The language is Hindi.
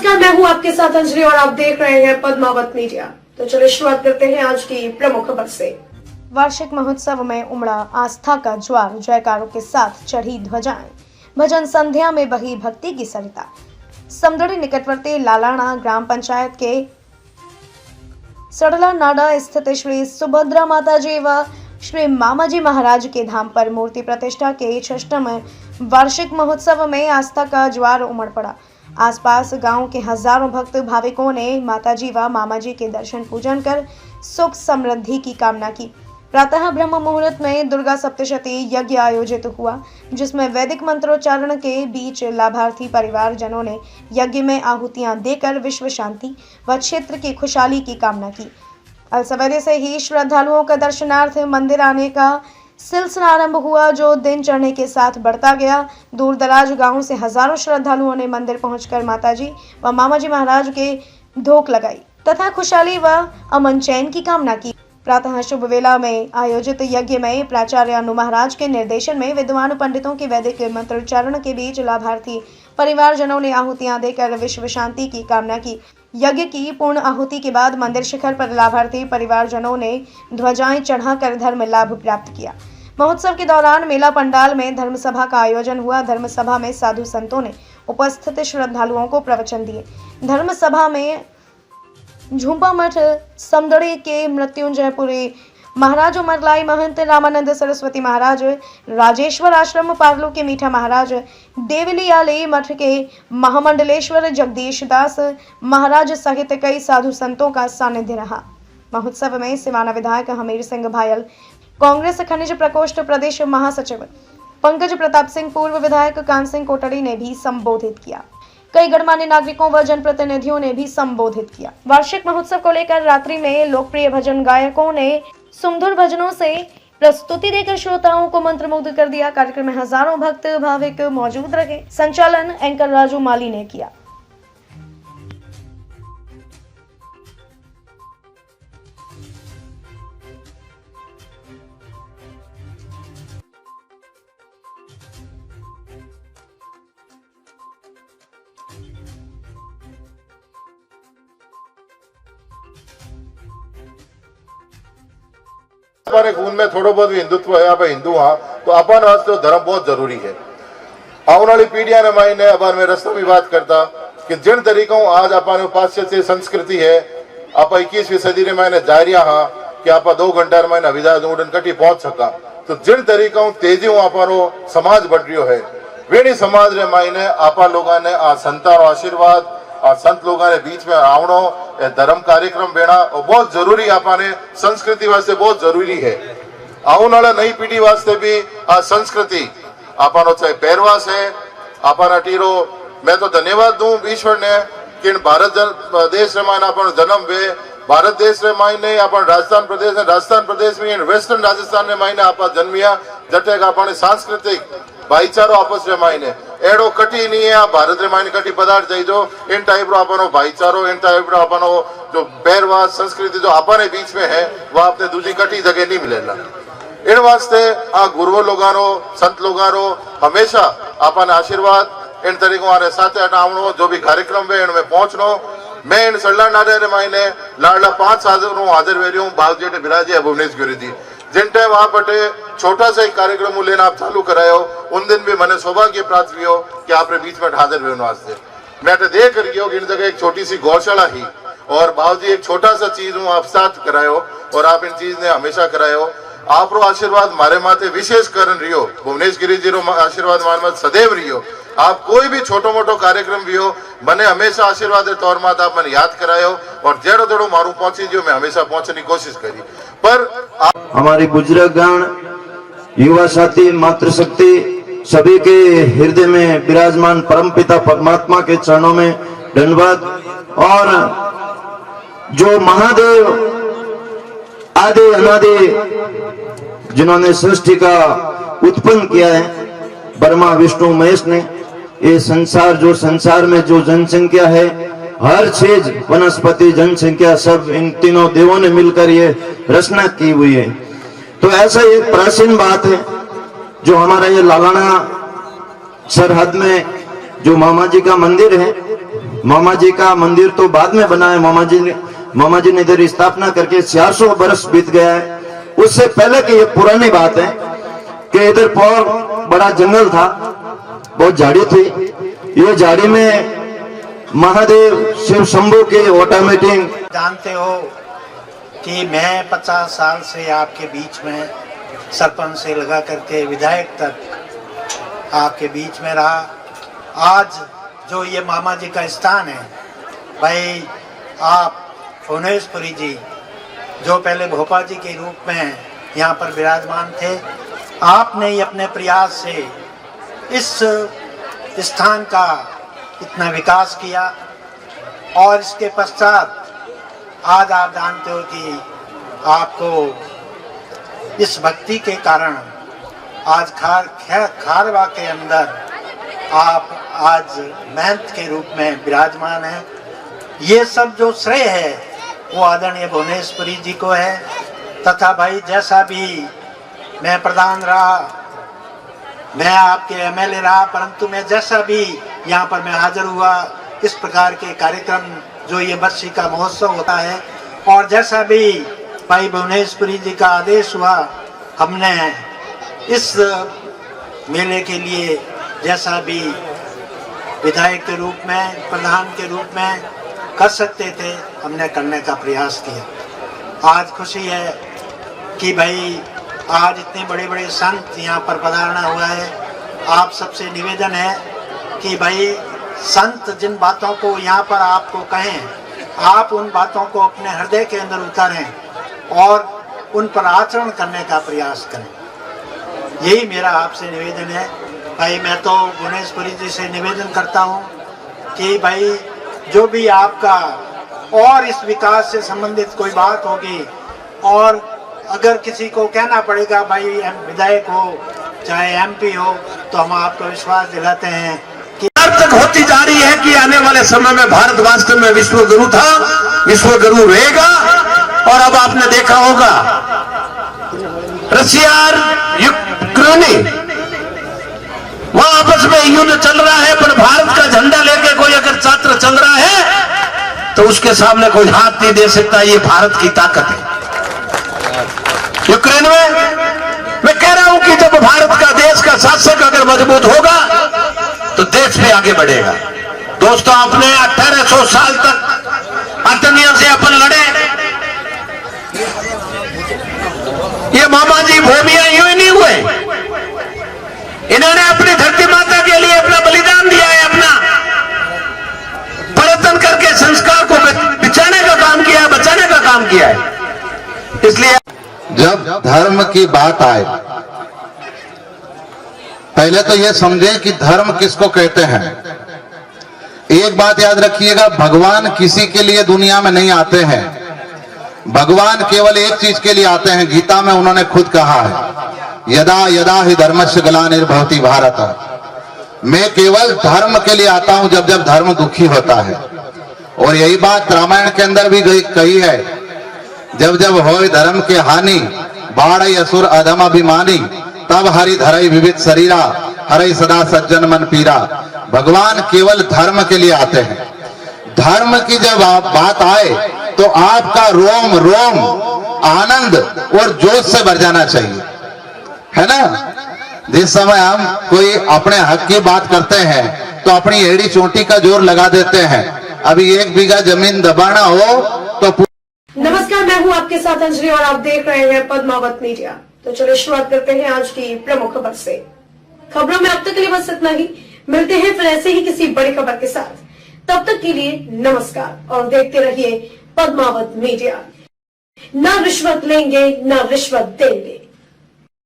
नमस्कार, मैं हूं आपके साथ अंजलि और आप देख रहे हैं पद्मावत मीडिया। तो चलिए शुरुआत करते हैं आज की प्रमुख खबर से। वार्षिक महोत्सव में उमड़ा आस्था का ज्वार, जयकारों के साथ चढ़ी ध्वजाएं, भजन संध्या में बही भक्ति की सरिता। समदड़ी निकटवर्ती लालाना ग्राम पंचायत के सड़ला नाडा स्थित श्री सुभद्रा माता जी व श्री मामाजी महाराज के धाम पर मूर्ति प्रतिष्ठा के 6वें वार्षिक महोत्सव में आस्था का ज्वार उमड़ पड़ा। आसपास गांव के हजारों भक्त भाविकों ने माताजी व मामाजी के दर्शन पूजन कर सुख समृद्धि की कामना की। प्रातः ब्रह्म मुहूर्त में दुर्गा सप्तशती यज्ञ आयोजित हुआ, जिसमें वैदिक मंत्रोच्चारण के बीच लाभार्थी परिवार जनों ने यज्ञ में आहुतियां देकर विश्व शांति व क्षेत्र की खुशहाली की कामना की। अल सवेरे से ही श्रद्धालुओं का दर्शनार्थ मंदिर आने का सिलसिला आरंभ हुआ, जो दिन चढ़ने के साथ बढ़ता गया। दूर दराज गांवों से हजारों श्रद्धालुओं ने मंदिर पहुंचकर माताजी व मामाजी महाराज के धोक लगाई तथा खुशहाली व अमन चैन की कामना की। प्रातः शुभ वेला में आयोजित यज्ञ में प्राचार्य अनु महाराज के निर्देशन में विद्वान पंडितों के वैदिक मंत्रोच्चारण के बीच लाभार्थी परिवारजनों ने आहुतियां देकर विश्व शांति की कामना की। यज्ञ की पूर्ण आहुति के बाद मंदिर शिखर पर लाभार्थी परिवारजनों ने ध्वजाएं चढ़ाकर धर्म लाभ प्राप्त किया। महोत्सव के दौरान मेला पंडाल में धर्म सभा का आयोजन हुआ। धर्म सभा में साधु संतों ने उपस्थित श्रद्धालुओं को प्रवचन दिए। धर्म सभा में झुंपा मठ समदड़ी के मृत्युंजयपुरी महाराज उमरलाई महंत, रामानंद सरस्वती महाराज, राजेश्वर आश्रम पार्लो के मीठा महाराज, देवलियाली मठ के महामंडलेश्वर जगदीश दास महाराज सहित कई साधु संतों का सानिध्य रहा। महोत्सव में सिवाना विधायक हमीर सिंह भायल, कांग्रेस खनिज प्रकोष्ठ प्रदेश महासचिव पंकज प्रताप सिंह, पूर्व विधायक कान सिंह कोटड़ी ने भी संबोधित किया। कई गणमान्य नागरिकों व जनप्रतिनिधियों ने भी संबोधित किया। वार्षिक महोत्सव को लेकर रात्रि में लोकप्रिय भजन गायकों ने सुमधुर भजनों से प्रस्तुति देकर श्रोताओं को मंत्रमुग्ध कर दिया। कार्यक्रम में हजारों भक्त भाविक मौजूद रहे। संचालन एंकर राजू माली ने किया। हमारे खून में थोड़ा बहुत भी हिंदुत्व है, आप हिंदू हाँ, तो अपन वास्ते धर्म बहुत जरूरी है। आने वाली पीढ़ियां ने मायने अपन में रस्ता भी बात करता कि जिन तरीकों आज अपन पाश्चात्य संस्कृति है, आप 21वीं सदी में मायने जारिया हाँ कि आप 2 घंटा मायने विदा उड़न कटी पहुंच सका, तो जिन तरीकों तेजी आपनो समाज बढ़ रही है, वेणी समाज रे मायने आपा लोगों ने आ संता आशीर्वाद और संत लोगों ने बीच में आवणो धर्म कार्यक्रम बेना बहुत जरूरी, आपने संस्कृति वास्ते बहुत जरूरी है। आने वाला नई पीढ़ी वास्ते भी आ संस्कृति आपनो चाहे पहरवास है, आपना टीरो मैं तो धन्यवाद दूं ईश्वर ने कि भारत देश रे मायने अपन जन्म वे, भारत देश रे मायने अपन राजस्थान प्रदेश में वेस्टर्न राजस्थान ने मायने आपा जन्मिया, जटे अपन सांस्कृतिक भाईचारो आपस रे मायने एड़ो कटी नहीं है। आप भारत रे मायने कटी पदार्थ जाइजो, इन टाइप रो अपनो भाईचारो, इन टाइप रो अपनो जो पहरवास संस्कृति जो अपने बीच में है, वह आपने दूसरी कटी जगह नहीं मिलेगा। इन वास्ते आ गुरुओं लोगारो, संत लोगारो हमेशा अपन आशीर्वाद इन तरीकों आने साथ हटावनो, जो भी कार्यक्रम है इनमें पहुंचनो। मैं इन सड़ला नारे रे मायने लाडला 5 हाजिर वेरियो बागजेट बिराजे भुवनेश गिरी जी, जिन टाइम वहां पटे छोटा सा एक कार्यक्रम लेना आप चालू करायो, उन दिन भी मैंने सौभाग्य प्राप्त किया कि आपने बीच में हाजिर हुए वास्ते। मैं देख कर गया इन जगह एक छोटी सी गौशाला ही और बाबूजी एक छोटा सा चीज हूँ आप साथ करायो और आप इन चीज ने हमेशा करायो। आप रो आशीर्वाद मारे माथे विशेष करन रियो, भुवनेश गिरी जी रो आशीर्वाद मारे माथे सदैव रियो। आप कोई भी छोटो मोटो कार्यक्रम भी हो, मैंने हमेशा आशीर्वाद के तौर में आप मैंने याद करायो और जेड़ो जेड़ो मारू पहुंची जो मैं हमेशा पहुंचने की कोशिश करी। पर हमारे बुजुर्गगण, युवा साथी, मातृशक्ति सभी के हृदय में विराजमान परमपिता परमात्मा के चरणों में धन्यवाद। और जो महादेव आदि अनादि जिन्होंने सृष्टि का उत्पन्न किया है, ब्रह्मा विष्णु महेश ने, ये संसार जो संसार में जो जनसंख्या है, हर चीज वनस्पति जनसंख्या सब इन तीनों देवों ने मिलकर ये रचना की हुई है। तो ऐसा एक प्राचीन बात है जो हमारा ये लालाना सरहद में जो मामा जी का मंदिर है, मामा जी का मंदिर तो बाद में बना है, मामा जी ने इधर स्थापना करके 400 वर्ष बीत गया है। उससे पहले की ये पुरानी बात है कि इधर बहुत बड़ा जंगल था, बहुत झाड़ी थी। ये झाड़ी में महादेव शिव शंभू के ऑटोमेटिक। जानते हो कि मैं 50 साल से आपके बीच में सरपंच से लगा करके विधायक तक आपके बीच में रहा। आज जो ये मामा जी का स्थान है, भाई आप भुवनेश्वरी जी जो पहले भोपा जी के रूप में यहाँ पर विराजमान थे, आपने ही अपने प्रयास से इस स्थान का इतना विकास किया। और इसके पश्चात आज आप जानते हो कि आपको इस भक्ति के कारण आज खारवा के अंदर आप आज महंत के रूप में विराजमान हैं। ये सब जो श्रेय है वो आदरणीय भुवनेश्वरी जी को है। तथा भाई जैसा भी मैं प्रधान रहा, मैं आपके एमएलए रहा, परंतु मैं जैसा भी यहाँ पर मैं हाजिर हुआ, इस प्रकार के कार्यक्रम जो ये वर्षी का महोत्सव होता है, और जैसा भी भाई भुवनेश्वरी जी का आदेश हुआ, हमने इस मेले के लिए जैसा भी विधायक के रूप में, प्रधान के रूप में कर सकते थे, हमने करने का प्रयास किया। आज खुशी है कि भाई आज इतने बड़े बड़े संत यहाँ पर पधारना हुआ है। आप सबसे निवेदन है कि भाई संत जिन बातों को यहाँ पर आपको कहें, आप उन बातों को अपने हृदय के अंदर उतारें और उन पर आचरण करने का प्रयास करें। यही मेरा आपसे निवेदन है। भाई मैं तो भुवनेश्वरी जी से निवेदन करता हूँ कि भाई जो भी आपका और इस विकास से संबंधित कोई बात होगी, और अगर किसी को कहना पड़ेगा भाई विधायक हो चाहे एमपी हो, तो हम आपको विश्वास दिलाते हैं कि तक होती जा रही है कि आने वाले समय में भारत वास्तव में विश्व गुरु था, विश्व गुरु रहेगा। और अब आपने देखा होगा रशिया और यूक्रेन वहां आपस में युद्ध चल रहा है, पर भारत का झंडा लेके कोई अगर छात्र चल रहा है तो उसके सामने कोई हाथ नहीं दे सकता। ये भारत की ताकत है। यूक्रेन में मैं कह रहा हूं कि जब भारत का देश का शासक अगर मजबूत होगा तो देश भी आगे बढ़ेगा। दोस्तों, आपने 1800 साल तक आतंकियों से अपन लड़े। ये मामा जी भूमिया यूं ही नहीं हुए, इन्होंने अपनी धरती माता के लिए अपना बलिदान दिया है, अपना परिवर्तन करके संस्कार को बचाने का काम किया है, बचाने का काम किया है। इसलिए जब धर्म की बात आए, पहले तो यह समझे कि धर्म किसको कहते हैं। एक बात याद रखिएगा, भगवान किसी के लिए दुनिया में नहीं आते हैं। भगवान केवल एक चीज के लिए आते हैं। गीता में उन्होंने खुद कहा है, यदा यदा ही धर्मस्य ग्लानिर्भवति भारत। मैं केवल धर्म के लिए आता हूं जब जब धर्म दुखी होता है। और यही बात रामायण के अंदर भी कही है, जब जब होय धर्म के हानि, बाढ़ असुर अधम अभिमानी, तब हरि धरई विविध शरीरा, हरई सदा सज्जन मन पीरा। भगवान केवल धर्म के लिए आते हैं। धर्म की जब बात आए तो आपका रोम रोम आनंद और जोश से भर जाना चाहिए, है ना। जिस समय हम कोई अपने हक की बात करते हैं तो अपनी एड़ी चोटी का जोर लगा देते हैं। अभी 1 बीघा जमीन दबाना हो तो। नमस्कार, मैं हूं आपके साथ अंजलि और आप देख रहे हैं पद्मावत मीडिया। तो चलिए शुरुआत करते हैं आज की प्रमुख खबर से। खबरों में अब तक के लिए बस इतना ही। मिलते हैं फिर ऐसे ही किसी बड़ी खबर के साथ। तब तक के लिए नमस्कार और देखते रहिए पद्मावत मीडिया। न रिश्वत लेंगे, न रिश्वत देंगे।